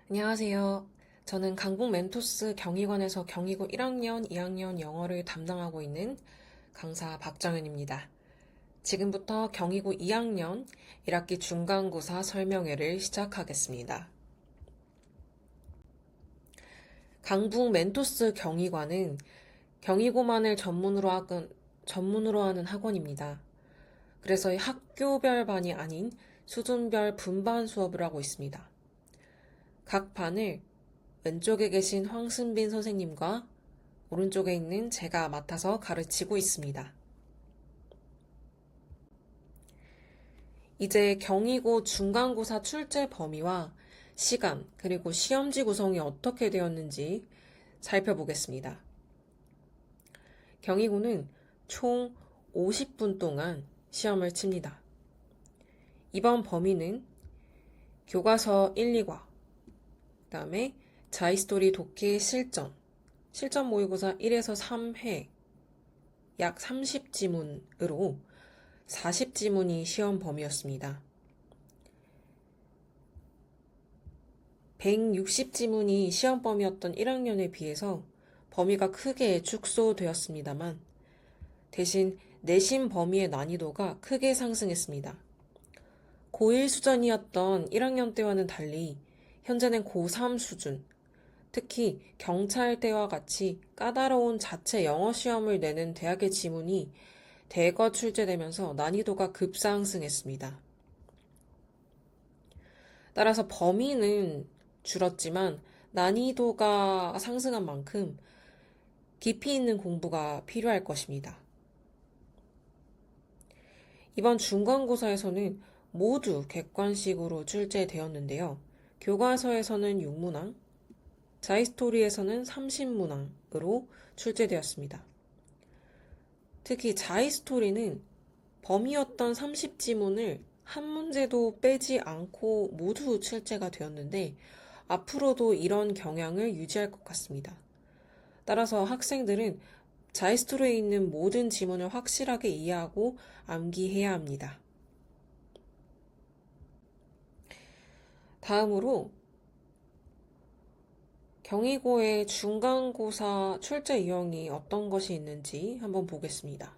안녕하세요. 저는 강북 멘토스 경희관에서 경희고 1학년, 2학년 영어를 담당하고 있는 강사 박정현입니다. 지금부터 경희고 2학년 1학기 중간고사 설명회를 시작하겠습니다. 강북 멘토스 경희관은 경희고만을 전문으로 하는 학원입니다. 그래서 학교별 반이 아닌 수준별 분반 수업을 하고 있습니다. 각 반을 왼쪽에 계신 황승빈 선생님과 오른쪽에 있는 제가 맡아서 가르치고 있습니다. 이제 경희고 중간고사 출제 범위와 시간, 그리고 시험지 구성이 어떻게 되었는지 살펴보겠습니다. 경희고는 총 50분 동안 시험을 칩니다. 이번 범위는 교과서 1, 2과, 그 다음에 자이스토리 독해 실전 모의고사 1에서 3회 약 30지문으로 40지문이 시험 범위였습니다. 160지문이 시험 범위였던 1학년에 비해서 범위가 크게 축소되었습니다만 대신 내신 범위의 난이도가 크게 상승했습니다. 고1 수준이었던 1학년 때와는 달리 현재는 고3 수준, 특히 경찰대와 같이 까다로운 자체 영어 시험을 내는 대학의 지문이 대거 출제되면서 난이도가 급상승했습니다. 따라서 범위는 줄었지만 난이도가 상승한 만큼 깊이 있는 공부가 필요할 것입니다. 이번 중간고사에서는 모두 객관식으로 출제되었는데요. 교과서에서는 6문항, 자이스토리에서는 30문항으로 출제되었습니다. 특히 자이스토리는 범위였던 30지문을 한 문제도 빼지 않고 모두 출제가 되었는데 앞으로도 이런 경향을 유지할 것 같습니다. 따라서 학생들은 자이스토리에 있는 모든 지문을 확실하게 이해하고 암기해야 합니다. 다음으로 경희고의 중간고사 출제 유형이 어떤 것이 있는지 한번 보겠습니다.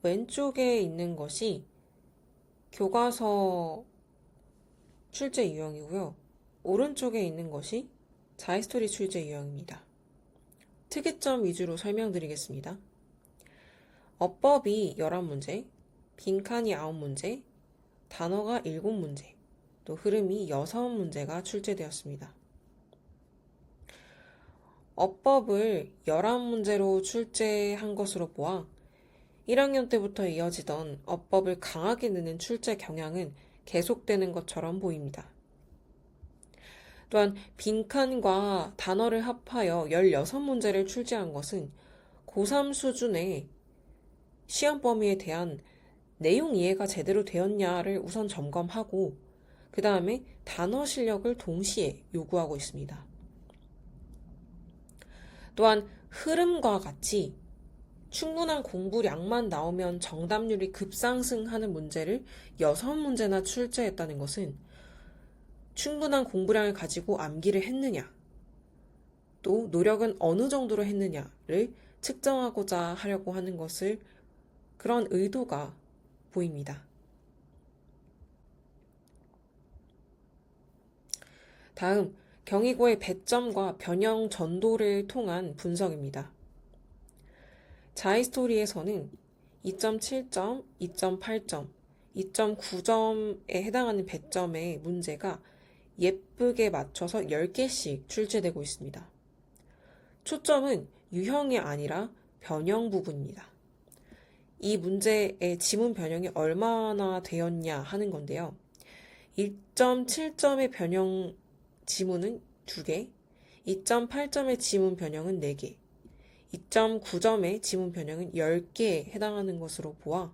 왼쪽에 있는 것이 교과서 출제 유형이고요. 오른쪽에 있는 것이 자이스토리 출제 유형입니다. 특이점 위주로 설명드리겠습니다. 어법이 11문제, 빈칸이 9문제, 단어가 7문제, 또 흐름이 6문제가 출제되었습니다. 어법을 11문제로 출제한 것으로 보아 1학년 때부터 이어지던 어법을 강하게 넣는 출제 경향은 계속되는 것처럼 보입니다. 또한 빈칸과 단어를 합하여 16문제를 출제한 것은 고3 수준의 시험 범위에 대한 내용 이해가 제대로 되었냐를 우선 점검하고 그 다음에 단어 실력을 동시에 요구하고 있습니다. 또한 흐름과 같이 충분한 공부량만 나오면 정답률이 급상승하는 문제를 6문제나 출제했다는 것은 충분한 공부량을 가지고 암기를 했느냐, 또 노력은 어느 정도로 했느냐를 측정하고자 하려고 하는 것을 그런 의도가 보입니다. 다음, 경희고의 배점과 변형 전도를 통한 분석입니다. 자이스토리에서는 2.7점, 2.8점, 2.9점에 해당하는 배점의 문제가 예쁘게 맞춰서 10개씩 출제되고 있습니다. 초점은 유형이 아니라 변형 부분입니다. 이 문제의 지문 변형이 얼마나 되었냐 하는 건데요. 1.7점의 변형 지문은 2개, 2.8점의 지문 변형은 4개, 2.9점의 지문 변형은 10개에 해당하는 것으로 보아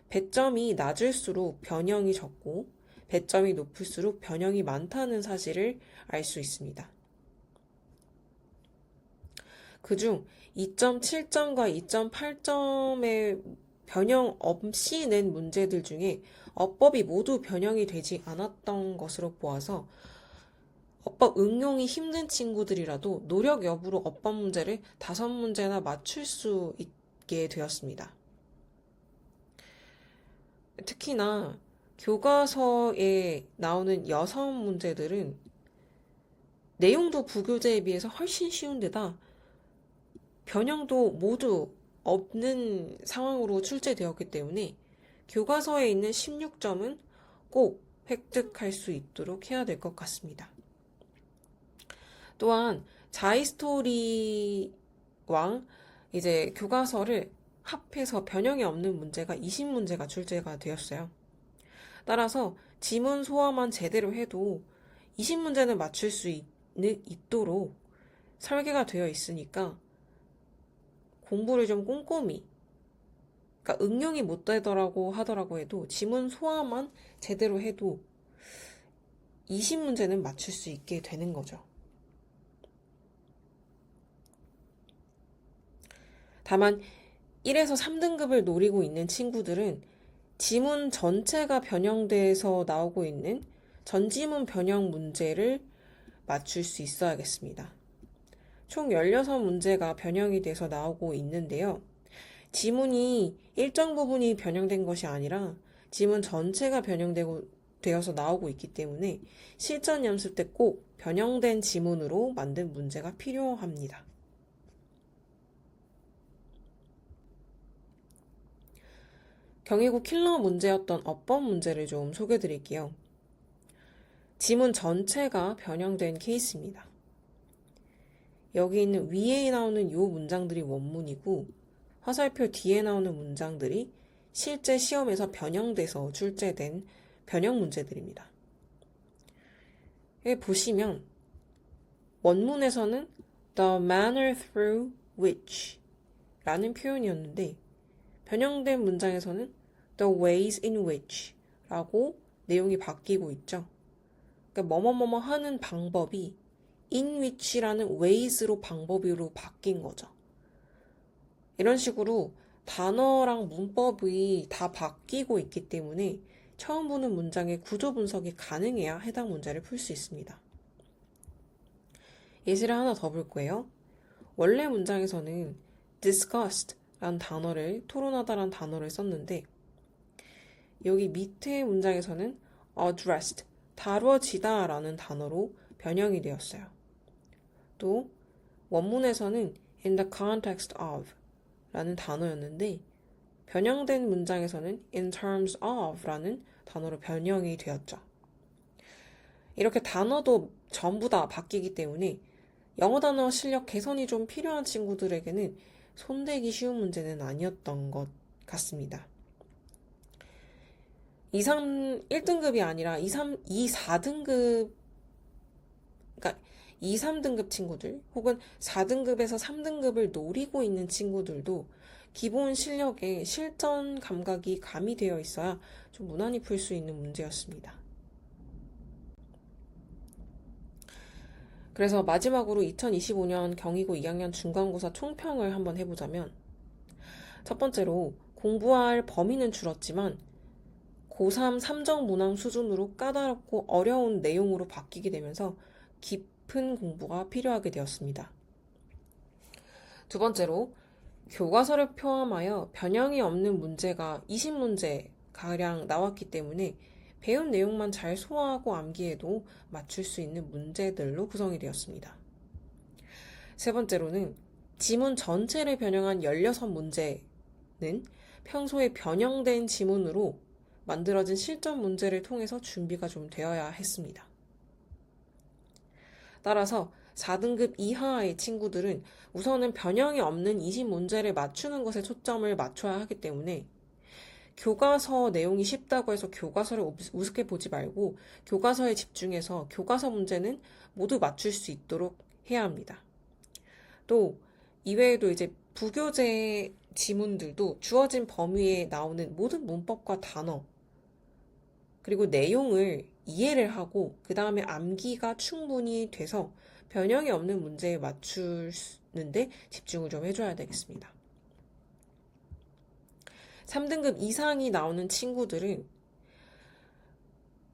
배점이 낮을수록 변형이 적고 배점이 높을수록 변형이 많다는 사실을 알 수 있습니다. 그중 2.7점과 2.8점의 변형 없이 낸 문제들 중에 어법이 모두 변형이 되지 않았던 것으로 보아서 어법 응용이 힘든 친구들이라도 노력 여부로 어법 문제를 5문제나 맞출 수 있게 되었습니다. 특히나 교과서에 나오는 6문제들은 내용도 부교재에 비해서 훨씬 쉬운데다 변형도 모두 없는 상황으로 출제되었기 때문에 교과서에 있는 16점은 꼭 획득할 수 있도록 해야 될 것 같습니다. 또한 자이스토리와 이제 교과서를 합해서 변형이 없는 문제가 20문제가 출제가 되었어요. 따라서 지문 소화만 제대로 해도 20문제는 맞출 수 있도록 설계가 되어 있으니까 공부를 좀 꼼꼼히, 그러니까 응용이 못 되더라고 하더라고 해도 지문 소화만 제대로 해도 20문제는 맞출 수 있게 되는 거죠. 다만 1에서 3등급을 노리고 있는 친구들은 지문 전체가 변형돼서 나오고 있는 전지문 변형 문제를 맞출 수 있어야겠습니다. 총 16문제가 변형이 돼서 나오고 있는데요. 지문이 일정 부분이 변형된 것이 아니라 지문 전체가 되어서 나오고 있기 때문에 실전 연습 때 꼭 변형된 지문으로 만든 문제가 필요합니다. 경희고 킬러 문제였던 어법 문제를 좀 소개해 드릴게요. 지문 전체가 변형된 케이스입니다. 여기 있는 위에 나오는 이 문장들이 원문이고 화살표 뒤에 나오는 문장들이 실제 시험에서 변형돼서 출제된 변형 문제들입니다. 여기 보시면 원문에서는 the manner through which 라는 표현이었는데 변형된 문장에서는 the ways in which 라고 내용이 바뀌고 있죠. 그러니까 뭐뭐뭐뭐 하는 방법이 in which라는 ways로 방법으로 바뀐 거죠. 이런 식으로 단어랑 문법이 다 바뀌고 있기 때문에 처음 보는 문장의 구조 분석이 가능해야 해당 문제를 풀 수 있습니다. 예시를 하나 더 볼 거예요. 원래 문장에서는 discussed 라는 단어를, 토론하다라는 단어를 썼는데 여기 밑에 문장에서는 addressed, 다뤄지다 라는 단어로 변형이 되었어요. 또 원문에서는 in the context of 라는 단어였는데 변형된 문장에서는 in terms of 라는 단어로 변형이 되었죠. 이렇게 단어도 전부 다 바뀌기 때문에 영어 단어 실력 개선이 좀 필요한 친구들에게는 손대기 쉬운 문제는 아니었던 것 같습니다. 1등급이 아니라 4등급, 그러니까 2, 3등급 친구들 혹은 4등급에서 3등급을 노리고 있는 친구들도 기본 실력에 실전 감각이 가미되어 있어야 좀 무난히 풀 수 있는 문제였습니다. 그래서 마지막으로 2025년 경희고 2학년 중간고사 총평을 한번 해보자면 첫 번째로 공부할 범위는 줄었지만 고3 삼정 문항 수준으로 까다롭고 어려운 내용으로 바뀌게 되면서 깊은 공부가 필요하게 되었습니다. 두 번째로 교과서를 포함하여 변형이 없는 문제가 20문제가량 나왔기 때문에 배운 내용만 잘 소화하고 암기해도 맞출 수 있는 문제들로 구성이 되었습니다. 세 번째로는 지문 전체를 변형한 16문제는 평소에 변형된 지문으로 만들어진 실전 문제를 통해서 준비가 좀 되어야 했습니다. 따라서 4등급 이하의 친구들은 우선은 변형이 없는 20문제를 맞추는 것에 초점을 맞춰야 하기 때문에 교과서 내용이 쉽다고 해서 교과서를 우습게 보지 말고 교과서에 집중해서 교과서 문제는 모두 맞출 수 있도록 해야 합니다. 또 이외에도 이제 부교재 지문들도 주어진 범위에 나오는 모든 문법과 단어 그리고 내용을 이해를 하고 그 다음에 암기가 충분히 돼서 변형이 없는 문제에 맞추는데 집중을 좀 해줘야 되겠습니다. 3등급 이상이 나오는 친구들은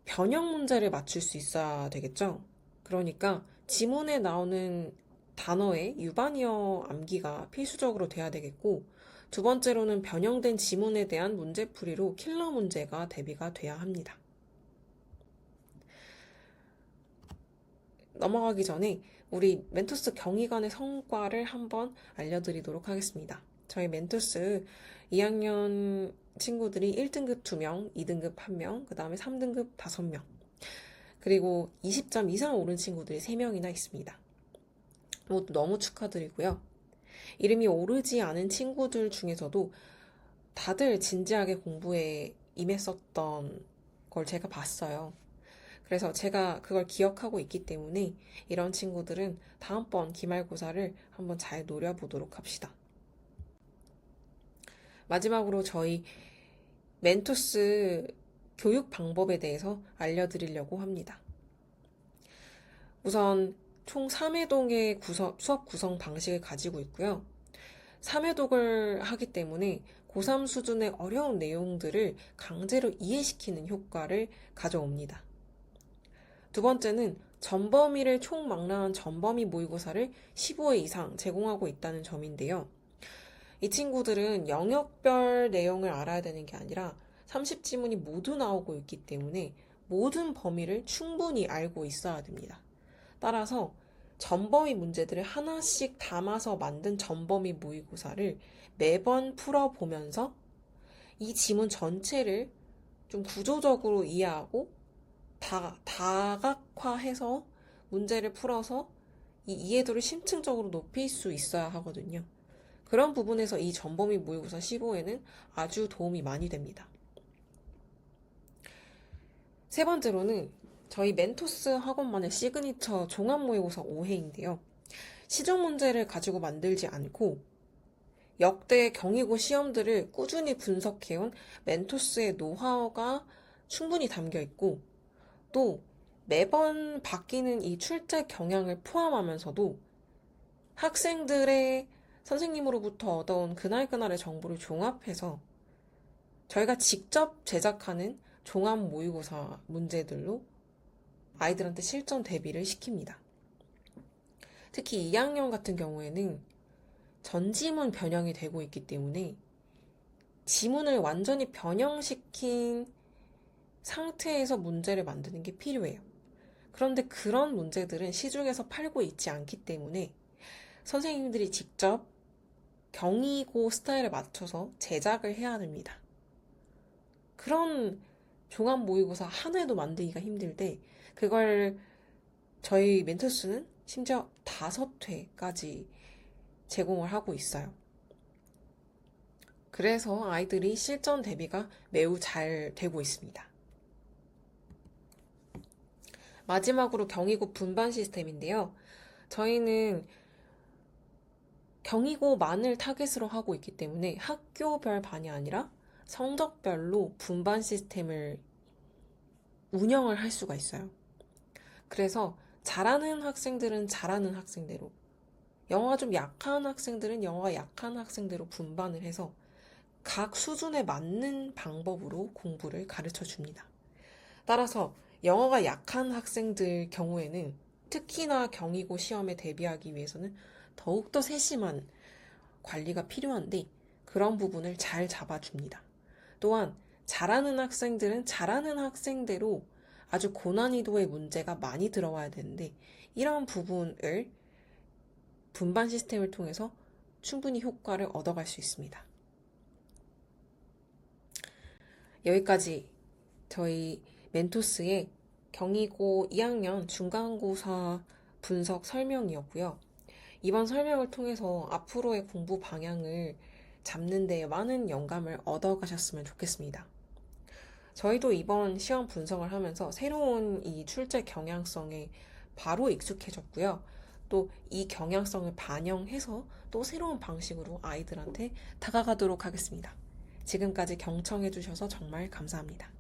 변형 문제를 맞출 수 있어야 되겠죠. 그러니까 지문에 나오는 단어의 유반이어 암기가 필수적으로 돼야 되겠고, 두 번째로는 변형된 지문에 대한 문제풀이로 킬러 문제가 대비가 돼야 합니다. 넘어가기 전에 우리 멘토스 경의관의 성과를 한번 알려드리도록 하겠습니다. 저희 멘토스 2학년 친구들이 1등급 2명, 2등급 1명, 그 다음에 3등급 5명, 그리고 20점 이상 오른 친구들이 3명이나 있습니다. 모두 너무 축하드리고요. 이름이 오르지 않은 친구들 중에서도 다들 진지하게 공부에 임했었던 걸 제가 봤어요. 그래서 제가 그걸 기억하고 있기 때문에 이런 친구들은 다음번 기말고사를 한번 잘 노려보도록 합시다. 마지막으로 저희 멘토스 교육 방법에 대해서 알려드리려고 합니다. 우선 총 3회독의 수업 구성 방식을 가지고 있고요. 3회독을 하기 때문에 고3 수준의 어려운 내용들을 강제로 이해시키는 효과를 가져옵니다. 두 번째는 전범위를 총망라한 전범위 모의고사를 15회 이상 제공하고 있다는 점인데요. 이 친구들은 영역별 내용을 알아야 되는 게 아니라 30지문이 모두 나오고 있기 때문에 모든 범위를 충분히 알고 있어야 됩니다. 따라서 전범위 문제들을 하나씩 담아서 만든 전범위 모의고사를 매번 풀어보면서 이 지문 전체를 좀 구조적으로 이해하고 다각화해서 문제를 풀어서 이 이해도를 심층적으로 높일 수 있어야 하거든요. 그런 부분에서 이 전범위 모의고사 15회는 아주 도움이 많이 됩니다. 세 번째로는 저희 멘토스 학원만의 시그니처 종합 모의고사 5회인데요. 시중 문제를 가지고 만들지 않고 역대 경희고 시험들을 꾸준히 분석해온 멘토스의 노하우가 충분히 담겨 있고, 또 매번 바뀌는 이 출제 경향을 포함하면서도 학생들의 선생님으로부터 얻어온 그날그날의 정보를 종합해서 저희가 직접 제작하는 종합 모의고사 문제들로 아이들한테 실전 대비를 시킵니다. 특히 2학년 같은 경우에는 전지문 변형이 되고 있기 때문에 지문을 완전히 변형시킨 상태에서 문제를 만드는 게 필요해요. 그런데 그런 문제들은 시중에서 팔고 있지 않기 때문에 선생님들이 직접 경희고 스타일에 맞춰서 제작을 해야 됩니다. 그런 종합 모의고사 한 회도 만들기가 힘들대 그걸 저희 멘토스는 심지어 5회까지 제공을 하고 있어요. 그래서 아이들이 실전 대비가 매우 잘 되고 있습니다. 마지막으로 경희고 분반 시스템인데요. 저희는 경희고만을 타겟으로 하고 있기 때문에 학교별 반이 아니라 성적별로 분반 시스템을 운영을 할 수가 있어요. 그래서 잘하는 학생들은 잘하는 학생대로, 영어가 좀 약한 학생들은 영어가 약한 학생대로 분반을 해서 각 수준에 맞는 방법으로 공부를 가르쳐 줍니다. 따라서 영어가 약한 학생들 경우에는 특히나 경희고 시험에 대비하기 위해서는 더욱더 세심한 관리가 필요한데 그런 부분을 잘 잡아줍니다. 또한 잘하는 학생들은 잘하는 학생대로 아주 고난이도의 문제가 많이 들어와야 되는데 이런 부분을 분반 시스템을 통해서 충분히 효과를 얻어갈 수 있습니다. 여기까지 저희 멘토스의 경희고 2학년 중간고사 분석 설명이었고요. 이번 설명을 통해서 앞으로의 공부 방향을 잡는 데 많은 영감을 얻어가셨으면 좋겠습니다. 저희도 이번 시험 분석을 하면서 새로운 이 출제 경향성에 바로 익숙해졌고요. 또 이 경향성을 반영해서 또 새로운 방식으로 아이들한테 다가가도록 하겠습니다. 지금까지 경청해주셔서 정말 감사합니다.